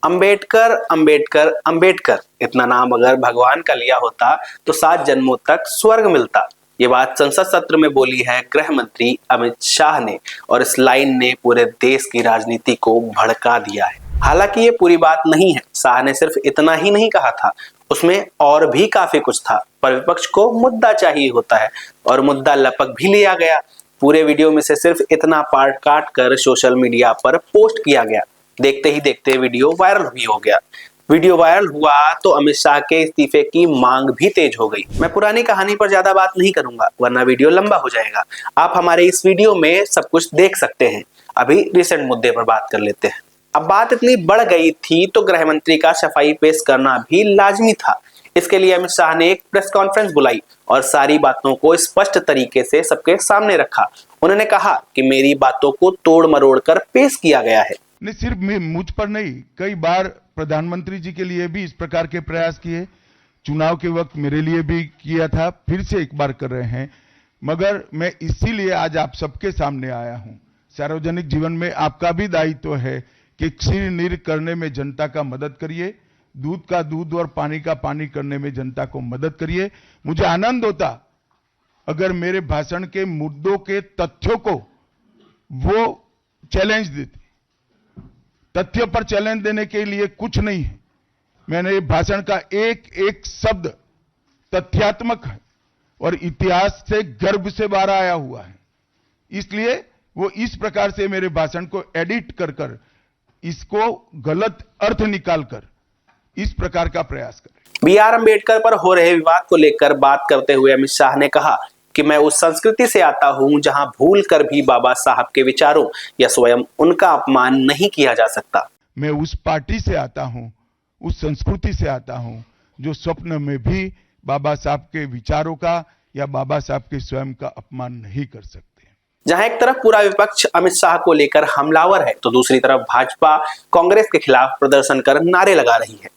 अंबेडकर अंबेडकर अंबेडकर इतना नाम अगर भगवान का लिया होता तो 7 जन्मों तक स्वर्ग मिलता। ये बात संसद सत्र में बोली है गृह मंत्री अमित शाह ने, और इस लाइन ने पूरे देश की राजनीति को भड़का दिया है। हालांकि ये पूरी बात नहीं है। शाह ने सिर्फ इतना ही नहीं कहा था, उसमें और भी काफी कुछ था। पर विपक्ष को मुद्दा चाहिए होता है और मुद्दा लपक भी लिया गया। पूरे वीडियो में से सिर्फ इतना पार्ट काट कर सोशल मीडिया पर पोस्ट किया गया। देखते ही देखते वीडियो वायरल भी हो गया। वीडियो वायरल हुआ तो अमित शाह के इस्तीफे की मांग भी तेज हो गई। मैं पुरानी कहानी पर ज्यादा बात नहीं करूंगा वरना वीडियो लंबा हो जाएगा। आप हमारे इस वीडियो में सब कुछ देख सकते हैं। अभी रिसेंट मुद्दे पर बात कर लेते हैं। अब बात इतनी बढ़ गई थी तो गृह मंत्री का सफाई पेश करना भी लाजमी था। इसके लिए अमित शाह ने एक प्रेस कॉन्फ्रेंस बुलाई और सारी बातों को स्पष्ट तरीके से सबके सामने रखा। उन्होंने कहा कि मेरी बातों को तोड़ मरोड़ कर पेश किया गया है। नहीं, सिर्फ मुझ पर नहीं, कई बार प्रधानमंत्री जी के लिए भी इस प्रकार के प्रयास किए। चुनाव के वक्त मेरे लिए भी किया था, फिर से एक बार कर रहे हैं। मगर मैं इसीलिए आज आप सबके सामने आया हूं। सार्वजनिक जीवन में आपका भी दायित्व है कि क्षीर नीर करने में जनता का मदद करिए, दूध का दूध और पानी का पानी करने में जनता को मदद करिए। मुझे आनंद होता अगर मेरे भाषण के मुद्दों के तथ्यों को वो चैलेंज देती। तथ्य पर चैलेंज देने के लिए कुछ नहीं है। मैंने भाषण का एक एक शब्द तथ्यात्मक है और इतिहास से गर्भ से बाहर आया हुआ है। इसलिए वो इस प्रकार से मेरे भाषण को एडिट कर कर इसको गलत अर्थ निकालकर इस प्रकार का प्रयास करें। बी.आर. अंबेडकर पर हो रहे विवाद को लेकर बात करते हुए अमित शाह ने कहा कि मैं उस संस्कृति से आता हूं जहां भूल कर भी बाबा साहब के विचारों या स्वयं उनका अपमान नहीं किया जा सकता। मैं उस पार्टी से आता हूं, उस संस्कृति से आता हूं जो स्वप्न में भी बाबा साहब के विचारों का या बाबा साहब के स्वयं का अपमान नहीं कर सकते। जहां एक तरफ पूरा विपक्ष अमित शाह को लेकर हमलावर है तो दूसरी तरफ भाजपा कांग्रेस के खिलाफ प्रदर्शन कर नारे लगा रही है।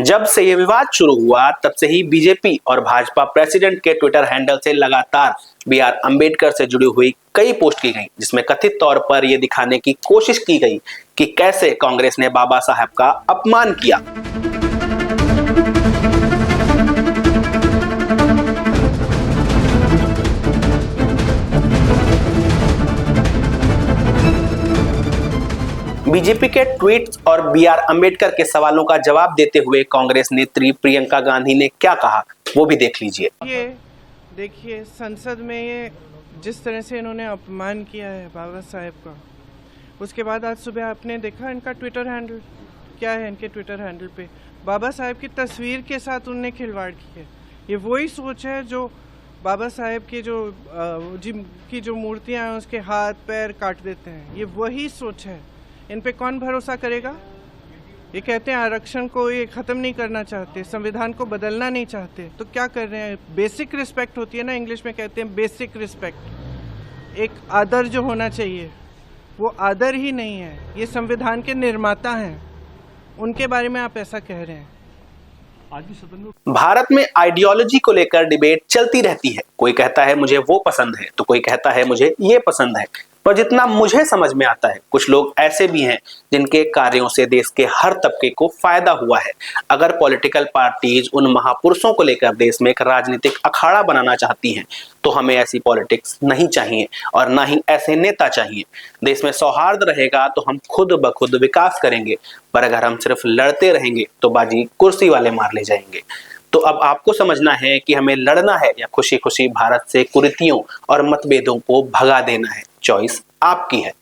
जब से ये विवाद शुरू हुआ तब से ही बीजेपी और भाजपा प्रेसिडेंट के ट्विटर हैंडल से लगातार बी.आर. अंबेडकर से जुड़ी हुई कई पोस्ट की गई, जिसमें कथित तौर पर यह दिखाने की कोशिश की गई कि कैसे कांग्रेस ने बाबा साहब का अपमान किया। बीजेपी के ट्वीट्स और बी.आर. अंबेडकर के सवालों का जवाब देते हुए कांग्रेस नेत्री प्रियंका गांधी ने क्या कहा वो भी देख लीजिए। ये देखिए, संसद में ये जिस तरह से इन्होंने अपमान किया है बाबा साहेब का, उसके बाद आज सुबह आपने देखा इनका ट्विटर हैंडल क्या है। इनके ट्विटर हैंडल पे बाबा साहेब की तस्वीर के साथ उनने खिलवाड़ की है। ये वही सोच है जो बाबा साहेब की जिनकी जो मूर्तियां हैं उसके हाथ पैर काट देते हैं। ये वही सोच है। इन पे कौन भरोसा करेगा? ये कहते हैं आरक्षण को ये ख़त्म नहीं करना चाहते, संविधान को बदलना नहीं चाहते, तो क्या कर रहे हैं? बेसिक रिस्पेक्ट होती है ना, इंग्लिश में कहते हैं बेसिक रिस्पेक्ट। एक आदर जो होना चाहिए वो आदर ही नहीं है। ये संविधान के निर्माता हैं, उनके बारे में आप ऐसा कह रहे हैं। भारत में आइडियोलॉजी को लेकर डिबेट चलती रहती है। कोई कहता है मुझे वो पसंद है तो कोई कहता है मुझे ये पसंद है। पर जितना मुझे समझ में आता है कुछ लोग ऐसे भी हैं जिनके कार्यों से देश के हर तबके को फायदा हुआ है। अगर पॉलिटिकल पार्टीज उन महापुरुषों को लेकर देश में एक राजनीतिक अखाड़ा बनाना चाहती हैं तो हमें ऐसी पॉलिटिक्स नहीं चाहिए और ना ही ऐसे नेता चाहिए। देश में सौहार्द रहेगा तो हम खुद ब खुद विकास करेंगे, पर अगर हम सिर्फ लड़ते रहेंगे तो बाजी कुर्सी वाले मार ले जाएंगे। तो अब आपको समझना है कि हमें लड़ना है या खुशी खुशी भारत से कुरीतियों और मतभेदों को भगा देना है। चॉइस आपकी है।